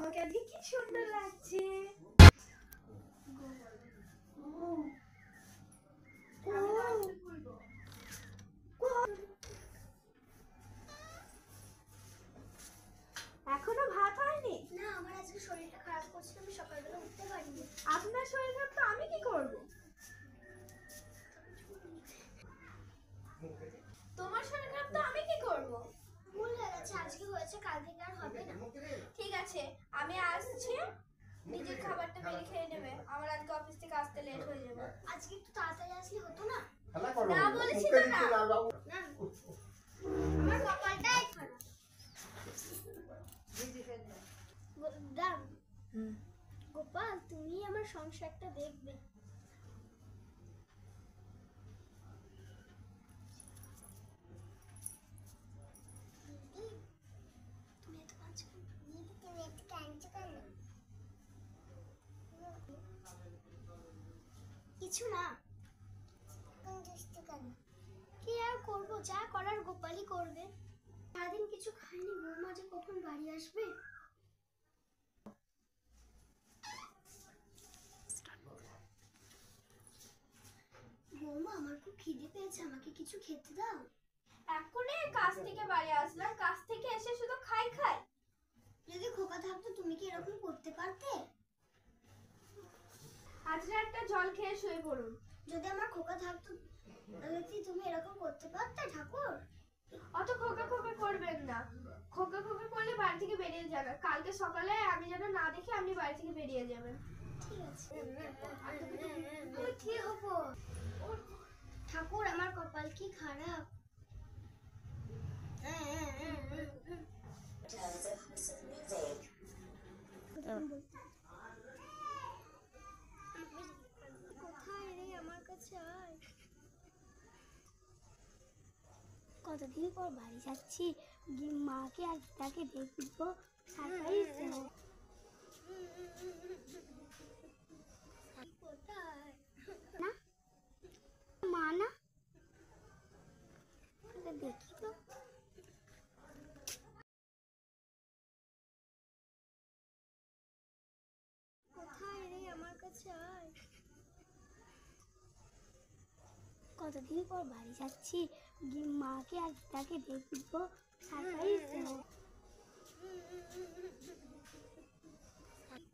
আমাকে আজকে কি সুন্দর লাগছে। এখনো ভাত হয়নি? না, আমার আজকে শরীরটা খারাপ করছিল, আমি সকালবেলা উঠতে পারিনি। আপনার শরীর খারাপ তো আমি কি করব? তোমার শরীর খারাপ তো আমি কি করব? ভুল হয়ে গেছে, আজকে হয়েছে, কাল থেকে আর হবে না। ঠিক আছে, আমি আসছি, নিজের খাবারটা বেরিয়ে খেয়ে নেবে। আমার আজকে অফিস থেকে আসতে লেট হয়ে যাবে। আজকে একটু তাড়াতাড়ি আসলে হতো না? না বলেছি তো না। আমার কপালটাই খারাপ। গোপাল, তুমি আমার সংসারটা দেখবে। কিছু না, কি আর করবো, যা করার গোপালই করবে। সারাদিন কিছু খাইনি, বৌমা যে কখন বাড়ি আসবে। বৌমা, আমার খুব খিদে পেয়েছে, আমাকে কিছু খেতে দাও। এখনই কাজ থেকে বাড়ি আসলাম, কাজ থেকে এসে শুধু খাই খাই। যদি খোকা থাকতো তুমি কি এরকম করতে পারতে? আজ রাতটা জল খেয়ে শুয়ে পড়ুন। যদি আমার খোকা থাকতো তাহলে কি তুমি এরকম করতে পারতে ঠাকুর? অত খোকা খোকা করবেন না, খোকা খোকা করলে বাড়ি থেকে বেরিয়ে যাবে। কালকে সকালে আমি যেন না দেখি আপনি বাড়ি থেকে বেরিয়ে যাবেন। ঠিক আছে, আমি কি হবো? ঠাকুর, আমার কপাল কি খারাপ। কোথায় রে, আমার কাছে আয়। কতদিন পর বাড়ি যাচ্ছি, মাকে আর গীতাকে দেখবো, সারপ্রাইজ দেবো। কোথায়? না, মা না, দেখি তো। কোথায় রে, আমার কাছে আয়। কতদিন পর বাড়ি যাচ্ছি, মাকে আর গীতাকে দেখবো, সারপ্রাইজ দেবো।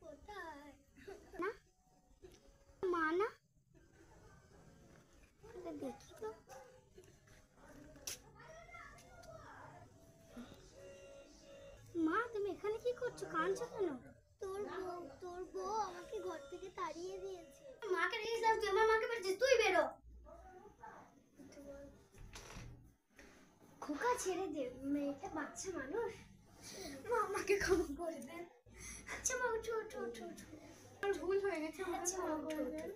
কোথায়? না, মা না, দেখি তো। মা, তুমি এখানে কি করছো, কাঁদছো কেন? তোর বউ আমাকে ঘর থেকে তাড়িয়ে দিয়েছে। মাকে রেখে দাও, তুই আমার মাকে বলছিস, তুই বেরো। খোকা, ছেড়ে দে, মেয়েটা বাচ্চা মানুষ। মা আমাকে ক্ষমা করে দেন। আচ্ছা মা, ওঠো ওঠো ওঠো ওঠো। আমার ভুল হয়ে গেছে, আমাকে আচ্ছা ক্ষমা করে দেন।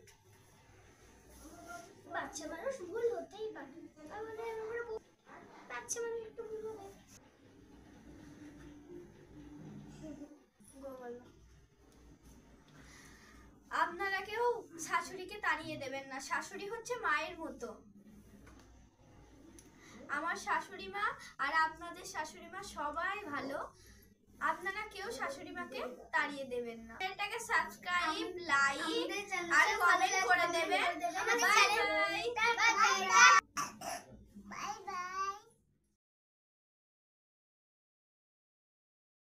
বাচ্চা মানুষ ভুল হতেই পারে, বাচ্চা মানুষ একটু ভুল হবে। আপনারা কেউ শাশুড়িকে তাড়িয়ে দেবেন না, শাশুড়ি হচ্ছে মায়ের মতো। আমার শাশুড়ি মা আর আপনাদের শাশুড়ি মা সবাই ভালো, আপনারা কেউ শাশুড়ি মাকে তাড়িয়ে দেবেন না। চ্যানেলটাকে সাবস্ক্রাইব, লাইক আর কমেন্ট করে দেবেন। Bye bye.